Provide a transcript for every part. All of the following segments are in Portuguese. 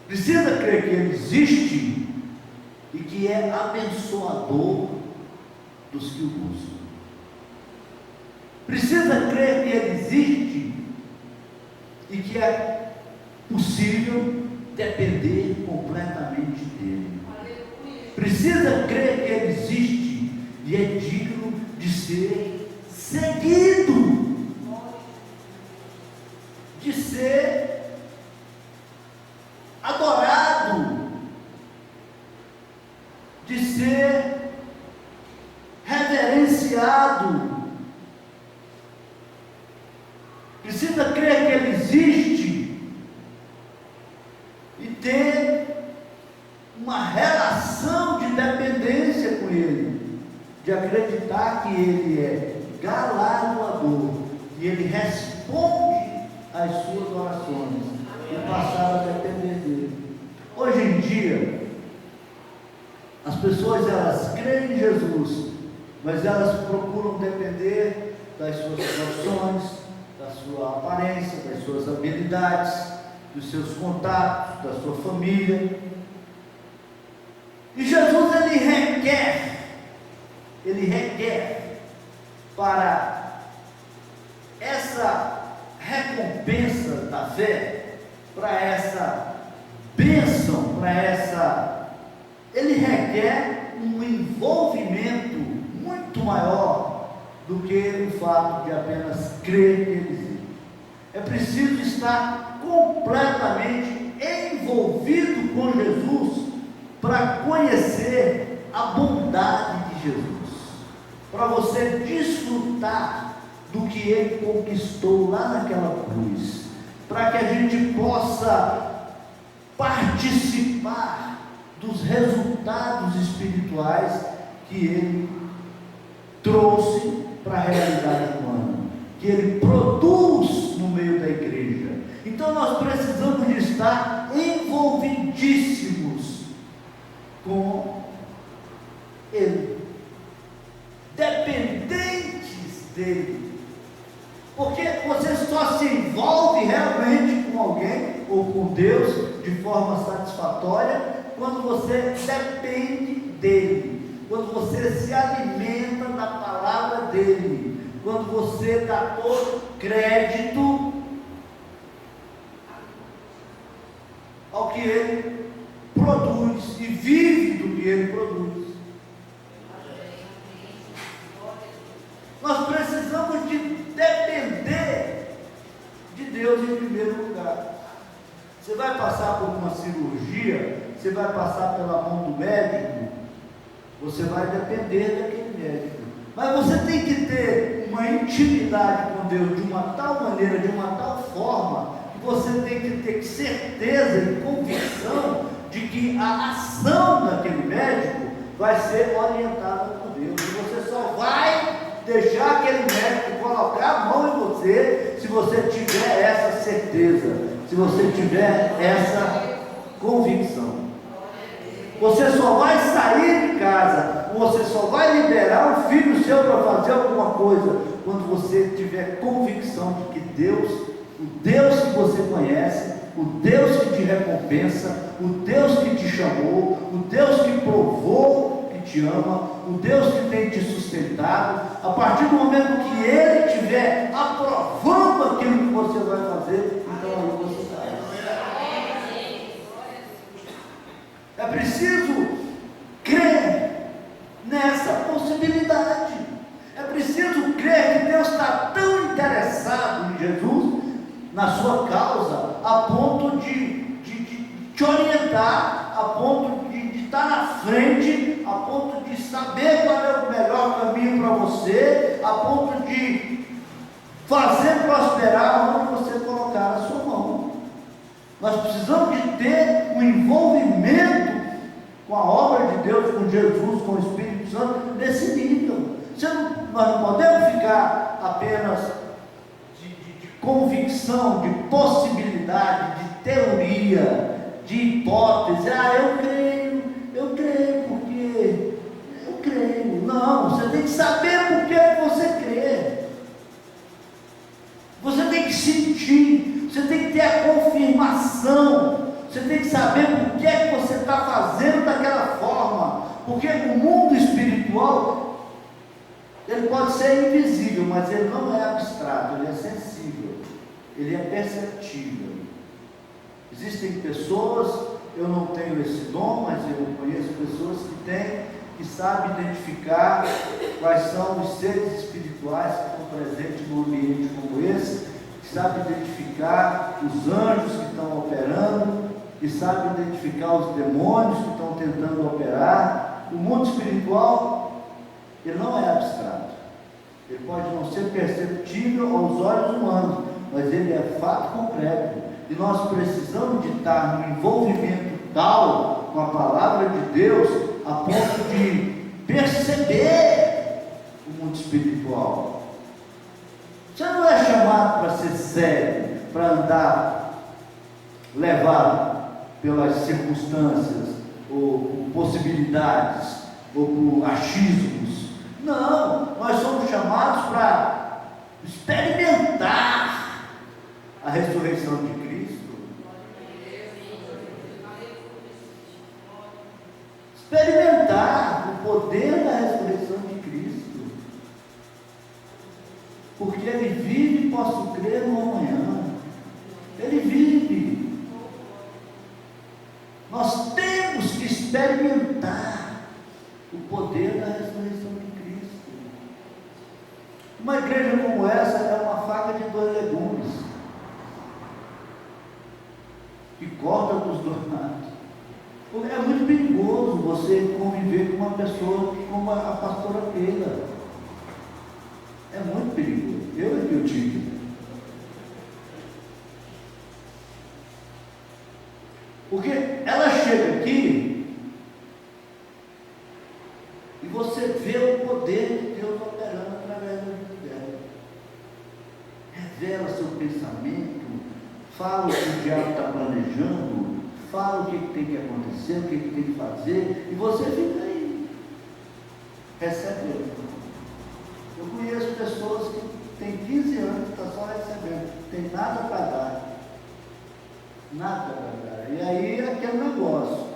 Precisa crer que Ele existe e que é abençoador dos que o buscam. Precisa crer que Ele existe e que é possível depender completamente dEle. Precisa crer que Ele existe e é digno de ser seguido, de ser adorado, de ser reverenciado. Precisa crer que Ele existe e ter uma relação de dependência com Ele, de acreditar que Ele é galardoador e Ele responde às suas orações e passar a depender dEle. Hoje em dia, as pessoas elas creem em Jesus, mas elas procuram depender das suas profissões, da sua aparência, das suas habilidades, dos seus contatos, da sua família. E Jesus ele requer para essa recompensa da fé, para essa bênção, ele requer um envolvimento muito maior do que o fato de apenas crer que Ele existe. É preciso estar completamente envolvido com Jesus para conhecer a bondade de Jesus, para você desfrutar do que Ele conquistou lá naquela cruz, para que a gente possa participar dos resultados espirituais que Ele trouxe para a realidade humana, que Ele produz no meio da igreja. Então nós precisamos de estar envolvidíssimos com Ele, dependentes dEle, porque você só se envolve realmente com alguém ou com Deus de forma satisfatória quando você depende dEle, quando você se alimenta da palavra dEle, quando você dá todo crédito ao que Ele produz e vive do que Ele produz. Nós precisamos de depender de Deus em primeiro lugar. Você vai passar por uma cirurgia, você vai passar pela mão do médico, você vai depender daquele médico. Mas você tem que ter uma intimidade com Deus de uma tal maneira, de uma tal forma, que você tem que ter certeza e convicção de que a ação daquele médico vai ser orientada por Deus. E você só vai deixar aquele médico colocar a mão em você se você tiver essa certeza, se você tiver essa convicção. Você só vai sair de casa, você só vai liberar um filho seu para fazer alguma coisa quando você tiver convicção de que Deus, o Deus que você conhece, o Deus que te recompensa, o Deus que te chamou, o Deus que provou que te ama, o Deus que tem te sustentado, a partir do momento que Ele estiver aprovando aquilo que você vai fazer, então aí você sai. É preciso crer nessa possibilidade. É preciso crer que Deus está tão interessado em Jesus, na sua causa, a ponto de te orientar, a ponto de estar na frente, a ponto de saber qual é o melhor caminho para você, a ponto de fazer prosperar onde você colocar a sua mão. Nós precisamos de ter um envolvimento com a obra de Deus, com Jesus, com o Espírito Santo, nesse nível. Nós não podemos ficar apenas de convicção, de possibilidade, de teoria, de hipótese. Eu creio porque eu creio. Não, você tem que saber por que você crê. Você tem que sentir, você tem que ter a confirmação, Você tem que saber por que é que você está fazendo daquela forma. Porque o mundo espiritual, ele pode ser invisível, mas ele não é abstrato, ele é sensível, ele é perceptível. Existem pessoas, eu não tenho esse dom, mas eu conheço pessoas que têm, que sabem identificar quais são os seres espirituais que estão presentes num ambiente como esse, que sabem identificar os anjos que estão operando, que sabem identificar os demônios que estão tentando operar. O mundo espiritual, ele não é abstrato, ele pode não ser perceptível aos olhos humanos, mas ele é fato concreto, e nós precisamos de estar no envolvimento tal com a palavra de Deus, a ponto de perceber o mundo espiritual. Você não é chamado para ser sério, para andar levado pelas circunstâncias, ou por possibilidades, ou por achismos. Não, nós somos chamados para experimentar a ressurreição de Cristo. Experimentar o poder da ressurreição de Cristo. Porque Ele vive, posso crer no amanhã. Ele vive. Nós temos que experimentar o poder da ressurreição de Cristo. Uma igreja como essa é uma faca de 2 legumes, que corta dos 2 lados. É muito perigoso você conviver com uma pessoa como a pastora Keila. É muito perigoso. Eu digo. Porque ela chega aqui e você vê o poder de Deus operando através da vida dela. Revela seu pensamento, fala o que o diabo está planejando, fala o que tem que acontecer, o que tem que fazer, e você fica aí, recebendo. Eu conheço pessoas que têm 15 anos e estão só recebendo, não tem nada para dar. Nada para dar. E aí é aquele negócio.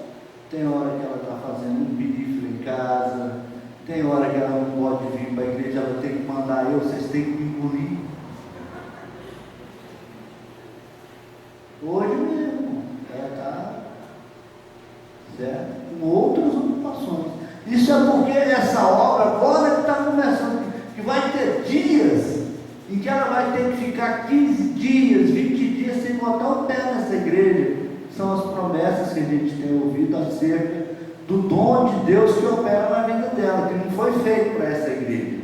Tem hora que ela está fazendo um pedido em casa, tem hora que ela não pode vir para a igreja, ela tem que mandar vocês têm que me engolir. Hoje mesmo, ela está certo? Com outras ocupações. Isso é porque essa obra agora que está começando, que vai ter dias em que ela vai ter que ficar 15 dias, 20 dias sem botar o pé nessa igreja. São as promessas que a gente tem ouvido acerca do dom de Deus que opera na vida dela, que não foi feito para essa igreja.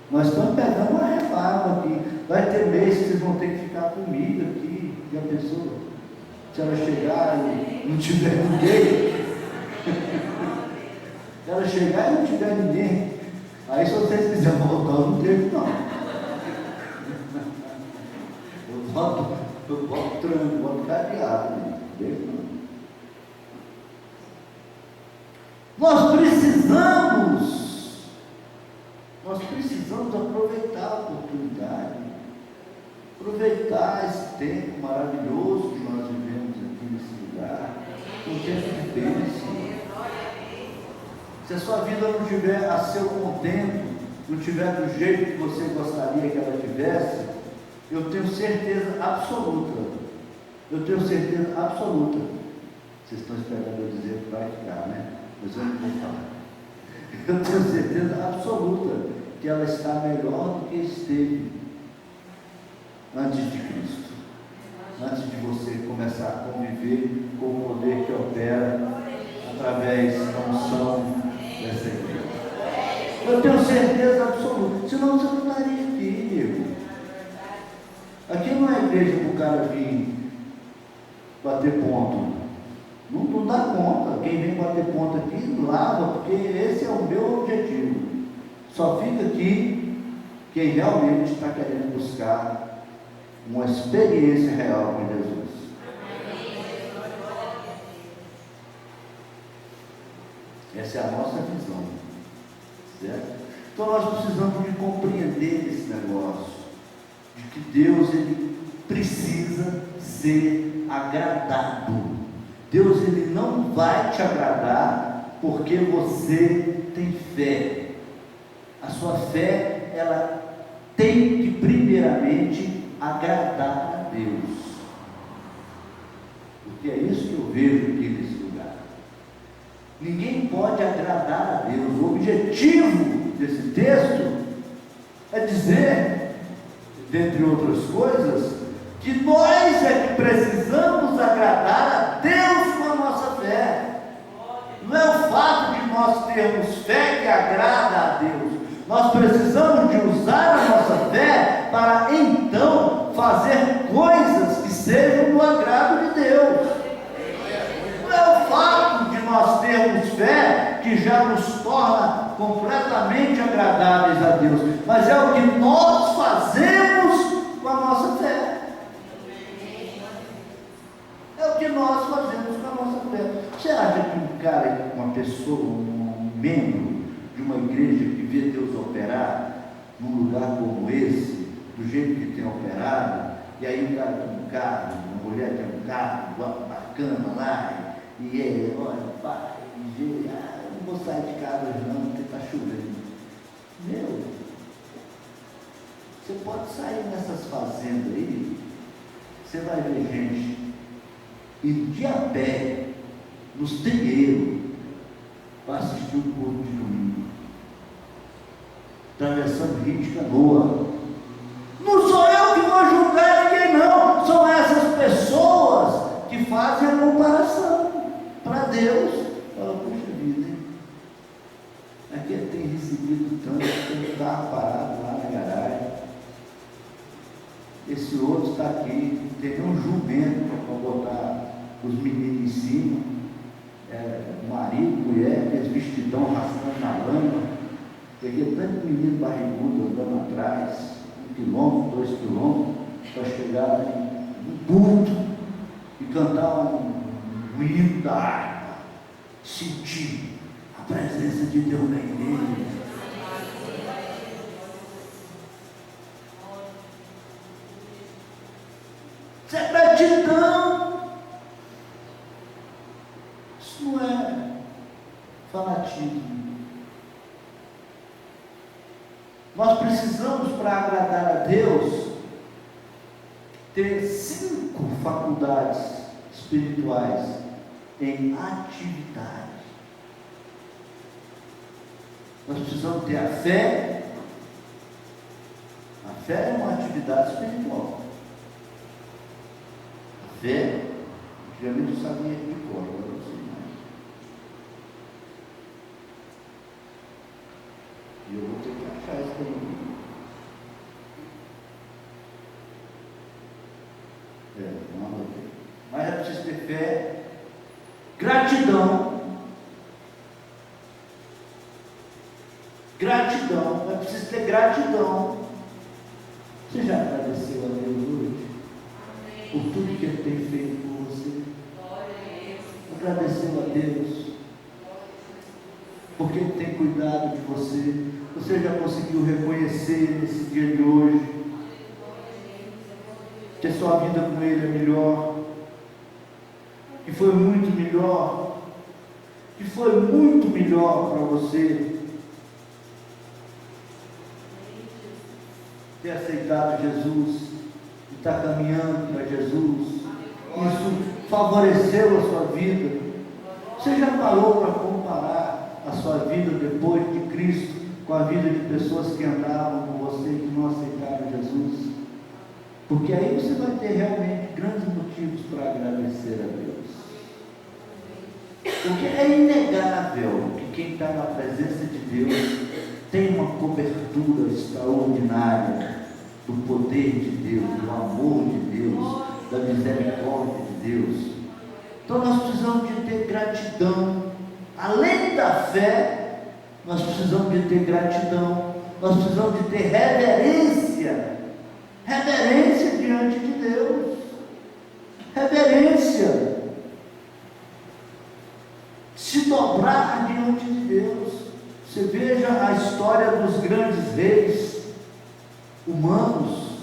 Nós estamos pegando uma reforma aqui. Vai ter mês que vocês vão ter que ficar comigo aqui. E a pessoa, se ela chegar e não tiver ninguém, se ela chegar e não tiver ninguém, aí se vocês quiserem voltar, eu não tenho não. Eu boto tranco, boto cadeado, né? Nós precisamos aproveitar a oportunidade, aproveitar esse tempo maravilhoso que nós vivemos aqui nesse lugar, um tempo de bênção. Se a sua vida não estiver a seu contento, não estiver do jeito que você gostaria que ela tivesse, eu tenho certeza absoluta, vocês estão esperando eu dizer que vai ficar, né? Mas eu não vou falar. Eu tenho certeza absoluta que ela está melhor do que esteve antes de Cristo, antes de você começar a conviver com o poder que opera através da unção dessa igreja. Eu tenho certeza absoluta, senão você não estaria aqui, amigo. Aqui não é igreja para o cara vir bater ponto. Não dá conta. Quem vem bater ponto aqui, lava, porque esse é o meu objetivo. Só fica aqui quem realmente está querendo buscar uma experiência real com Jesus. Essa é a nossa visão, certo? Então nós precisamos de compreender esse negócio, de que Deus, Ele precisa ser agradado. Deus, ele não vai te agradar porque você tem fé. A sua fé, ela tem que primeiramente agradar a Deus. Porque é isso que eu vejo aqui nesse lugar. Ninguém pode agradar a Deus. O objetivo desse texto é dizer, dentre outras coisas, que nós é que precisamos agradar a Deus com a nossa fé. Não é o fato de nós termos fé que agrada a Deus. Nós precisamos de usar a nossa fé para então fazer coisas que sejam do agrado de Deus. Não é o fato de nós termos fé que já nos torna completamente agradáveis a Deus, mas é o que nós fazemos com a nossa fé. É o que nós fazemos com a nossa fé. Você acha que um cara, uma pessoa, um membro de uma igreja que vê Deus operar num lugar como esse, do jeito que tem operado, e aí o cara tem um carro, uma mulher tem um carro bacana lá, e olha, pai, eu não vou sair de casa hoje não, porque está chovendo. Meu, você pode sair nessas fazendas aí, você vai ver gente indo de a pé, nos terreiros, para assistir o culto de domingo, atravessando rio de canoa. Não sou eu que vou julgar ninguém não, são essas pessoas que fazem a comparação para Deus. Fala, puxa vida, hein? Aqui tem recebido tanto, tem um carro parado lá na garagem, esse outro está aqui, tem um jumento para botar os meninos em cima, marido, mulher, aqueles vestidão arrastando na lama. Peguei tanto menino barrigudo andando atrás, 1 quilômetro, 2 quilômetros, para chegar no culto e cantar um hino da harpa, sentir a presença de Deus na igreja. Isso é gratidão. Isso não é fanatismo. Nós precisamos, para agradar a Deus, ter 5 faculdades espirituais em atividade. Nós precisamos ter a fé. A fé é uma atividade espiritual. A fé, antigamente eu sabia de cor, agora eu sei mais. E eu vou ter que achar isso aí. Não anotei. Mas é preciso ter fé, gratidão. Gratidão, é preciso ter gratidão. Você já agradeceu a Deus hoje? Por tudo que Ele tem feito por você? Agradeceu a Deus? Porque Ele tem cuidado de você? Você já conseguiu reconhecer nesse dia de hoje que a sua vida com Ele é melhor? Que foi muito melhor? Que foi muito melhor para você ter aceitado Jesus, e estar caminhando para Jesus? Isso favoreceu a sua vida? Você já parou para comparar a sua vida depois de Cristo com a vida de pessoas que andavam com você e que não aceitaram Jesus? Porque aí você vai ter realmente grandes motivos para agradecer a Deus. Porque é inegável que quem está na presença de Deus tem uma cobertura extraordinária do poder de Deus, do amor de Deus, da misericórdia de Deus. Então nós precisamos de ter gratidão. Além da fé, nós precisamos de ter gratidão. Nós precisamos de ter reverência. Reverência diante de Deus. Reverência. Se dobrar diante de Deus. Você veja a história dos grandes reis humanos,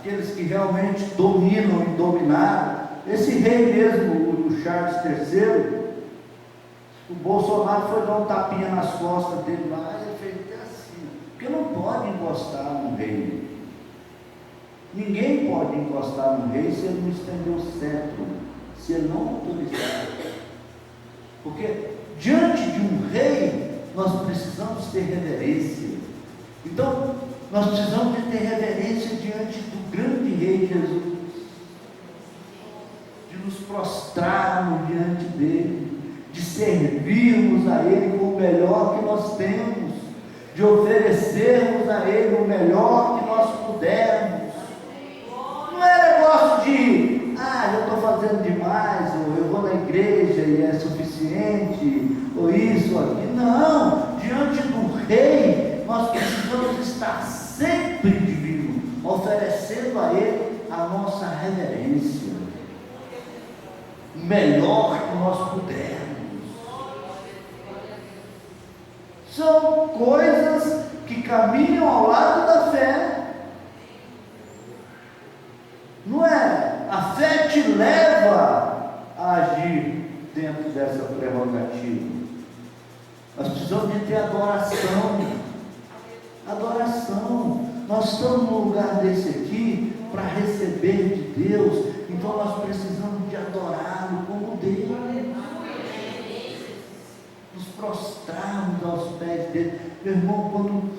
aqueles que realmente dominam e dominaram. Esse rei mesmo, o Charles III, o Bolsonaro foi dar um tapinha nas costas dele lá, e ele fez assim, porque não pode encostar no rei. Ninguém pode encostar no rei se ele não estender o cetro, se ele não autorizar. Porque diante de um rei, nós precisamos ter reverência. Então, nós precisamos de ter reverência diante do grande rei Jesus, de nos prostrarmos diante dele, de servirmos a ele com o melhor que nós temos, de oferecermos a ele o melhor que nós pudermos. Não é negócio de, eu estou fazendo demais, ou eu vou na igreja e é suficiente, ou isso, ou aquilo. Não, diante do rei, nós precisamos estar sempre divino, oferecendo a ele a nossa reverência, o melhor que nós pudermos. São coisas que caminham ao lado da fé. Não é? A fé te leva a agir dentro dessa prerrogativa. Nós precisamos de ter adoração. Adoração. Nós estamos num lugar desse aqui para receber de Deus. Então nós precisamos de adorá-lo como Deus. Nos prostrarmos aos pés dele. Meu irmão,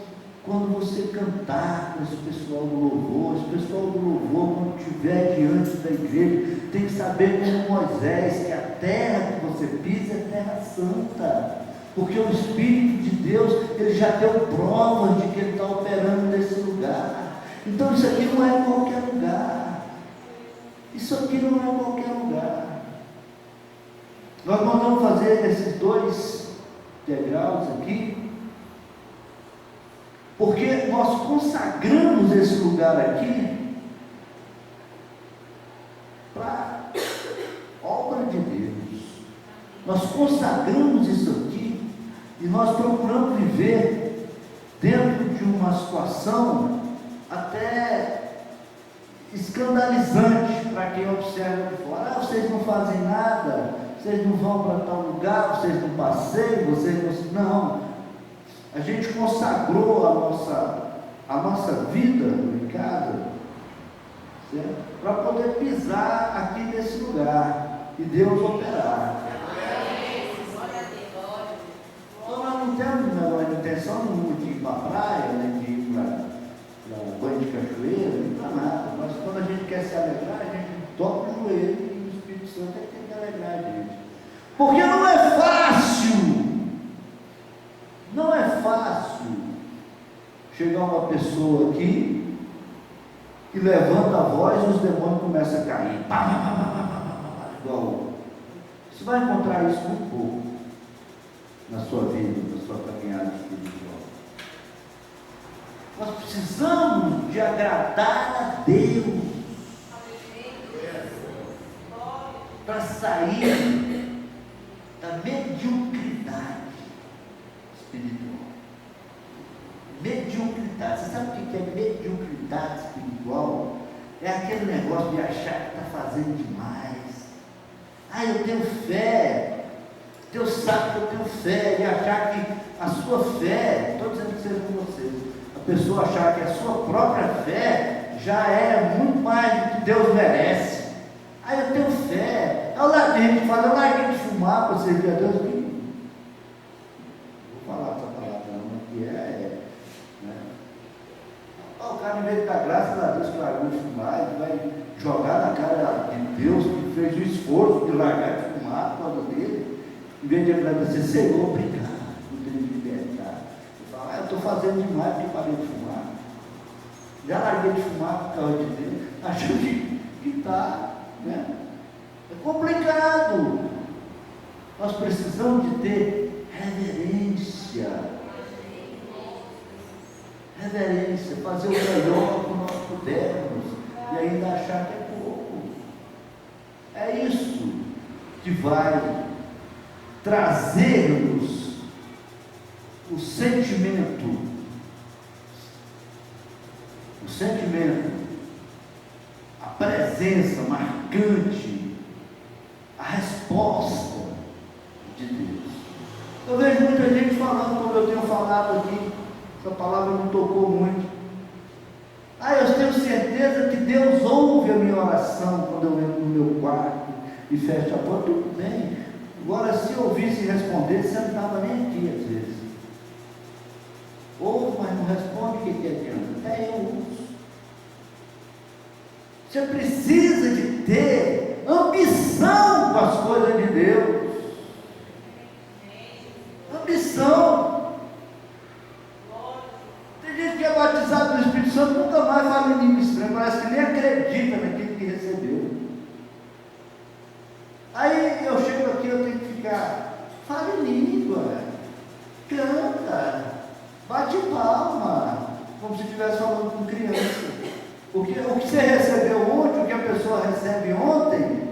quando você cantar com esse pessoal do louvor, esse pessoal do louvor, quando estiver diante da igreja, tem que saber como Moisés, que a terra que você pisa é terra santa, porque o Espírito de Deus, ele já deu provas de que ele está operando nesse lugar. Então isso aqui não é qualquer lugar, isso aqui não é qualquer lugar. Nós vamos fazer esses 2 degraus aqui, porque nós consagramos esse lugar aqui para obra de Deus. Nós consagramos isso aqui e nós procuramos viver dentro de uma situação até escandalizante para quem observa de fora. Vocês não fazem nada, vocês não vão para tal lugar, vocês não passeiam, vocês não... Não. A gente consagrou a nossa vida em casa, para poder pisar aqui nesse lugar e Deus operar. Então nós não temos a intenção de ir para a praia, né, de ir para banho de cachoeira, nem para nada. Mas quando a gente quer se alegrar, a gente toca o joelho e o Espírito Santo tem que alegrar a gente. Porque não é fácil. Não é fácil chegar uma pessoa aqui e levanta a voz e os demônios começam a cair. Igual. Você vai encontrar isso muito pouco na sua vida, na sua caminhada espiritual. Nós precisamos de agradar a Deus para sair da mediocridade espiritual. Mediocridade. Você sabe o que é mediocridade espiritual? É aquele negócio de achar que está fazendo demais. Eu tenho fé. Deus sabe que eu tenho fé. E achar que a sua fé, estou dizendo que seja com vocês, a pessoa achar que a sua própria fé já é muito mais do que Deus merece. Eu tenho fé. Eu larguei de fumar para servir a Deus. O cara, em vez de dar graças a Deus que largou de fumar, ele vai jogar na cara de Deus que fez o esforço de largar de fumar por causa dele, em vez de agradecer, Senhor, obrigado por ter me libertado. Ele fala, eu estou fazendo demais porque parei de fumar. Já larguei de fumar por causa de Deus, achando que está, né? É complicado. Nós precisamos de ter reverência. Reverência, fazer o melhor que nós pudermos e ainda achar que é pouco. É isso que vai trazer-nos o sentimento presença marcante, a resposta de Deus. Eu vejo muita gente falando, como eu tenho falado aqui, essa palavra não tocou muito. Eu tenho certeza que Deus ouve a minha oração quando eu entro no meu quarto e fecho a porta. Tudo bem. Agora, se eu ouvisse e respondesse, você não estava nem aqui às vezes. Ouve, mas não responde, o que adianta? Até eu uso. Você precisa de ter ambição com as coisas de Deus. Ambição. Tem gente que é batizado no Espírito Santo, nunca mais fala em língua estranha, parece que nem acredita naquilo que recebeu. Aí eu chego aqui, eu tenho que ficar, fala em língua, canta, bate palma, como se estivesse falando com criança. O que você recebeu ontem, o que a pessoa recebe ontem,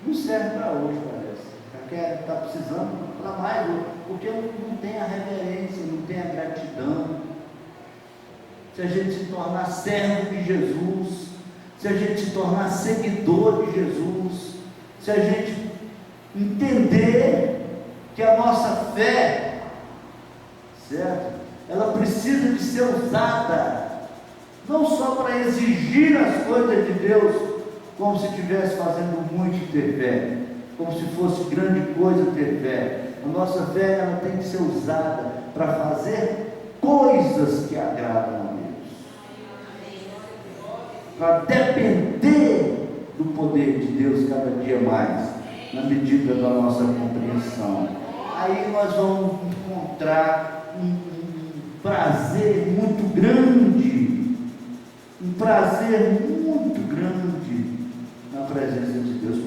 não serve para hoje, parece. Está precisando para mais hoje, porque não tem a reverência, não tem a gratidão. Se a gente se tornar servo de Jesus, se a gente se tornar seguidor de Jesus, se a gente entender que a nossa fé, certo? Ela precisa de ser usada, não só para exigir as coisas de Deus, como se estivesse fazendo muito ter fé, como se fosse grande coisa ter fé. A nossa fé, ela tem que ser usada para fazer coisas que agradam a Deus, para depender do poder de Deus cada dia mais, na medida da nossa compreensão. Aí nós vamos encontrar um prazer muito grande, um prazer muito grande na presença de Deus.